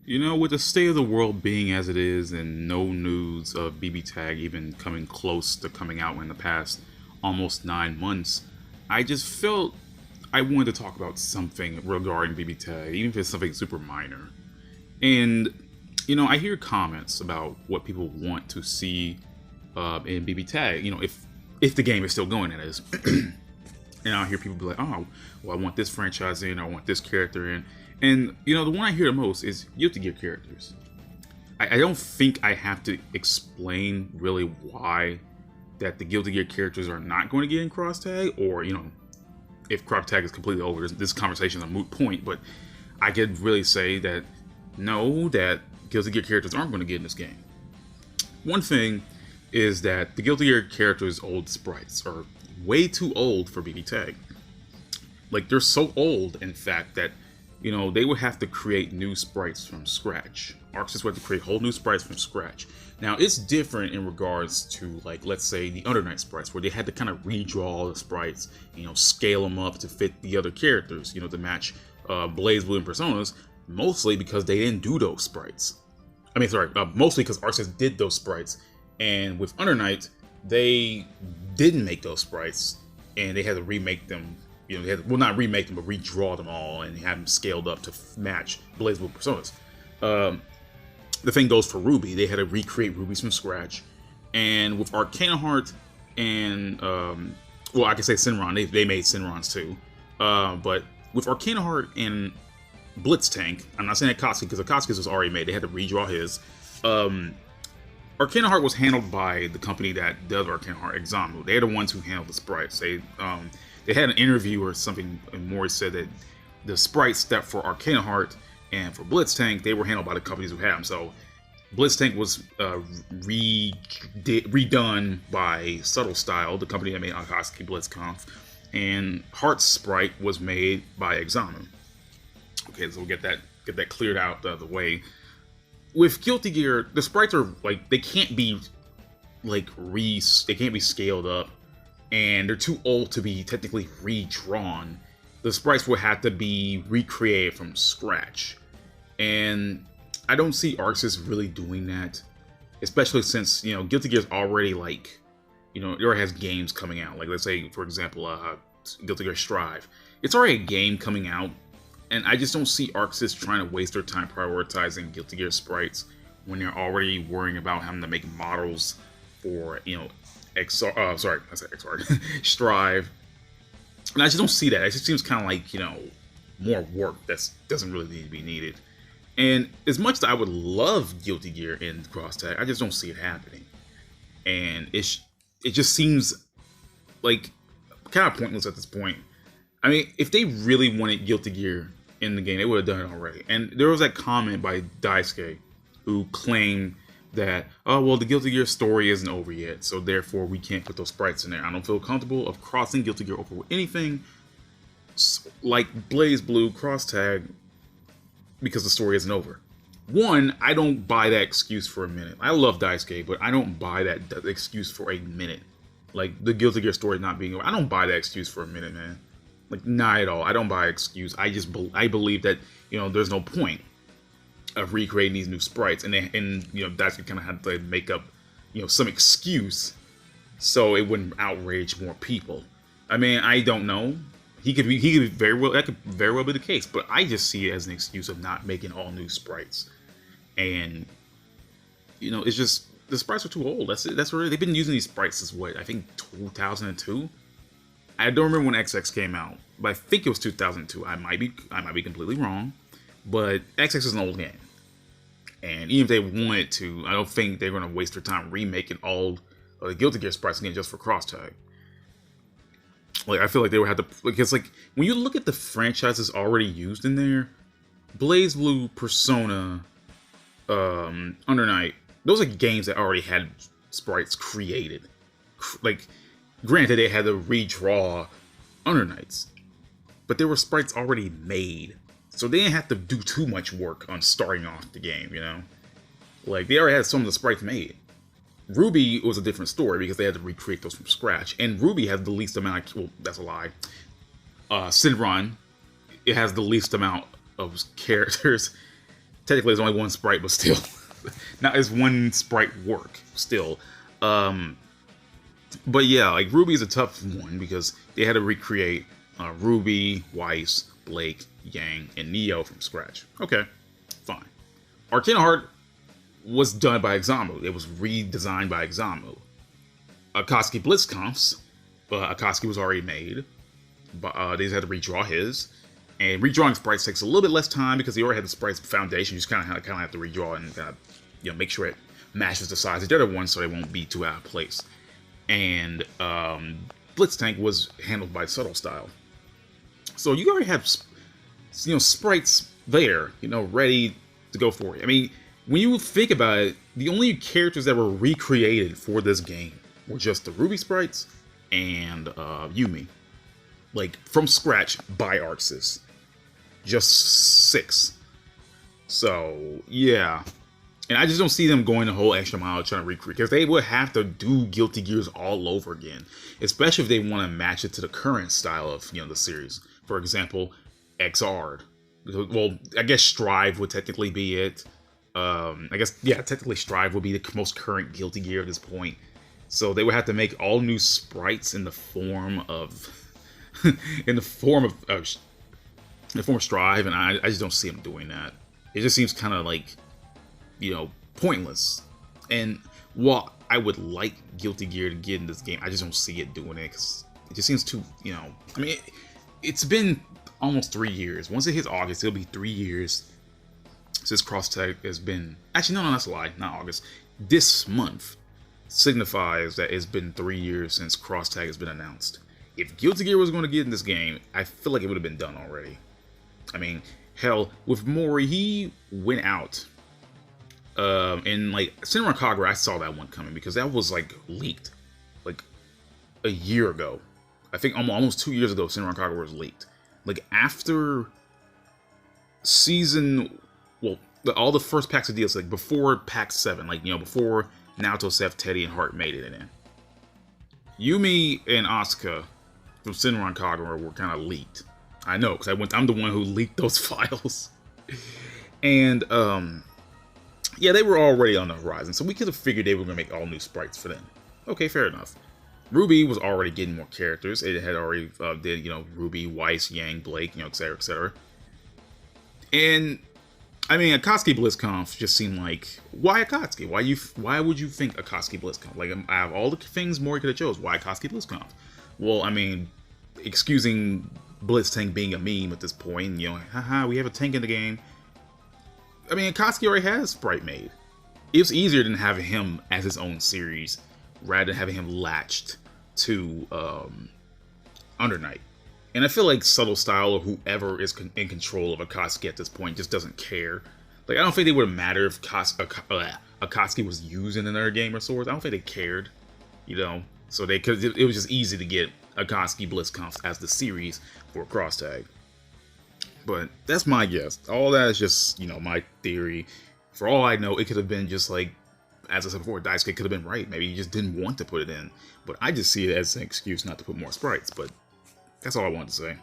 You know, with the state of the world being as it is and no news of BBTAG even coming close to coming out in the past almost 9 months, I just felt I wanted to talk about something regarding BBTAG, even if it's something super minor. And, you know, I hear comments about what people want to see in BBTAG, you know, if the game is still going, that is. And I hear people be like, oh, well, I want this franchise in, I want this character in. And, you know, the one I hear the most is Guilty Gear characters. I don't think I have to explain really why that the Guilty Gear characters are not going to get in cross tag, or, you know, if cross tag is completely over, this conversation is a moot point, but I could really say that no, that Guilty Gear characters aren't going to get in this game. One thing is that the Guilty Gear characters' old sprites are way too old for BB Tag. Like, they're so old, in fact, that, you know, they would have to create new sprites from scratch. Artists would have to create whole new sprites from scratch. Now, it's different in regards to, like, let's say the Under Night sprites, where they had to kind of redraw the sprites, you know, scale them up to fit the other characters, you know, to match BlazBlue and Personas, mostly because they didn't do those sprites. I mean, sorry, mostly because artists did those sprites. And with Under Night, they didn't make those sprites, and they had to remake them. You know, they had to, well, not remake them, but redraw them all and have them scaled up to match BlazBlue Personas. The thing goes for Ruby. They had to recreate Rubies from scratch. And with Arcana Heart and, well, I can say Sinron, they made Sinrons too. But with Arcana Heart and Blitztank, I'm not saying Akatsuki, because Akatsuki's was already made. They had to redraw his. Arcana Heart was handled by the company that does Arcana Heart, Examu. They're the ones who handled the sprites. They had an interview or something, and Mori said that the sprites that for Arcana Heart and for Blitztank, they were handled by the companies who had them. So Blitztank was redone by Subtle Style, the company that made Akatsuki Blitzkampf, and Heart's sprite was made by Examu. Okay, so we'll get that cleared out the way. With Guilty Gear, the sprites are like, they can't be like they can't be scaled up, and they're too old to be technically redrawn. The sprites will have to be recreated from scratch, and I don't see artists really doing that, especially since, you know, Guilty Gear's already, like, you know, it already has games coming out. Like, let's say, for example, Guilty Gear Strive. It's already a game coming out, and I just don't see artists trying to waste their time prioritizing Guilty Gear sprites when they're already worrying about having to make models for, you know, Strive. And I just don't see that. It just seems kind of like, you know, more work that doesn't really need to be needed. And as much as I would love Guilty Gear in cross tag, I just don't see it happening. And it just seems like kind of pointless at this point. I mean, if they really wanted Guilty Gear in the game, they would have done it already. And there was that comment by Daisuke who claimed that, oh, well, the Guilty Gear story isn't over yet, so therefore we can't put those sprites in there. I don't feel comfortable of crossing Guilty Gear over with anything like BlazBlue cross tag because the story isn't over. One, I don't buy that excuse for a minute. I love Daisuke, but I don't buy that excuse for a minute. Like, the Guilty Gear story not being over. I don't buy that excuse for a minute, man. Like, not at all. I don't buy excuse. I believe that, you know, there's no point of recreating these new sprites, and you know, Daisuke kind of had to make up, you know, some excuse so it wouldn't outrage more people. I mean, I don't know. He could very well, that could very well be the case, but I just see it as an excuse of not making all new sprites. And, you know, it's just, the sprites are too old. That's it. That's really, they've been using these sprites since what, I think 2002. I don't remember when XX came out, but I think it was 2002. I might be completely wrong, but XX is an old game, and even if they wanted to, I don't think they're going to waste their time remaking all of the Guilty Gear sprites again just for cross tag. Like, I feel like they would have to, because, like, when you look at the franchises already used in there, BlazBlue, Persona, Under Night, those are games that already had sprites created. Like, granted, they had to redraw Under Nights, but there were sprites already made, so they didn't have to do too much work on starting off the game, you know? Like, they already had some of the sprites made. Ruby was a different story because they had to recreate those from scratch, and Ruby has the least amount of, well, that's a lie. Sinron, it has the least amount of characters, technically there's only one sprite, but still. Now it's one sprite work, still. But yeah, like Ruby is a tough one because they had to recreate Ruby, Weiss, Blake, Yang, and Neo from scratch. Okay, fine. Arcana Heart was done by Examu. It was redesigned by Examu. Akatsuki Blitzkampf's, Akatsuki was already made. But they just had to redraw his. And redrawing sprites takes a little bit less time because they already had the sprites foundation. You just kind of have to redraw and make sure it matches the size of the other one so they won't be too out of place. And Blitztank was handled by Subtle Style. So you already have sprites there, ready to go for it. I mean, when you think about it, the only characters that were recreated for this game were just the Ruby sprites and Yumi. Like, from scratch by ArcSys. Just 6. So, yeah. And I just don't see them going the whole extra mile trying to recreate. Because they would have to do Guilty Gears all over again. Especially if they want to match it to the current style of, the series. For example, XR. Well, I guess Strive would technically be it. Technically Strive would be the most current Guilty Gear at this point. So they would have to make all new sprites in the form of... in the form of Strive, and I just don't see them doing that. It just seems kind of like, pointless. And while I would like Guilty Gear to get in this game, I just don't see it doing it, because it just seems too, I mean, it's been almost 3 years. Once it hits August, it'll be 3 years since CrossTag has been... Actually, no, that's a lie, not August. This month signifies that it's been 3 years since CrossTag has been announced. If Guilty Gear was going to get in this game, I feel like it would have been done already. I mean, hell, with Mori, he went out. And, like, Senran Kagura, I saw that one coming because that was, like, leaked. Like, a year ago. I think almost 2 years ago, Senran Kagura was leaked. Like, after season... Well, all the first packs of deals, like, before Pack 7. Like, before Naoto, Seth, Teddy, and Hart made it in. Yumi and Asuka... from Senran Kagura were kind of leaked. I know, because I'm the one who leaked those files. And, yeah, they were already on the horizon, so we could have figured they were going to make all new sprites for them. Okay, fair enough. Ruby was already getting more characters. It had already did, Ruby, Weiss, Yang, Blake, etc., etc. And, I mean, Akatsuki Blitzkampf just seemed like, why Akatsuki? Why would you think Akatsuki Blitzkampf? Like, out of all the things Mori could have chose, why Akatsuki Blitzkampf? Well, I mean, excusing Blitztank being a meme at this point, haha, we have a tank in the game. I mean, Akatsuki already has sprite made. It's easier than having him as his own series, rather than having him latched to Under Night. And I feel like Subtle Style or whoever is in control of Akatsuki at this point just doesn't care. Like, I don't think they would have mattered if Akatsuki was used in another game or Swords. I don't think they cared, So it was just easy to get Akatsuki Blitzkampf as the series for CrossTag. But that's my guess. All that is just, my theory. For all I know, it could have been just like, as I said before, Daisuke could have been right. Maybe he just didn't want to put it in. But I just see it as an excuse not to put more sprites. But that's all I wanted to say.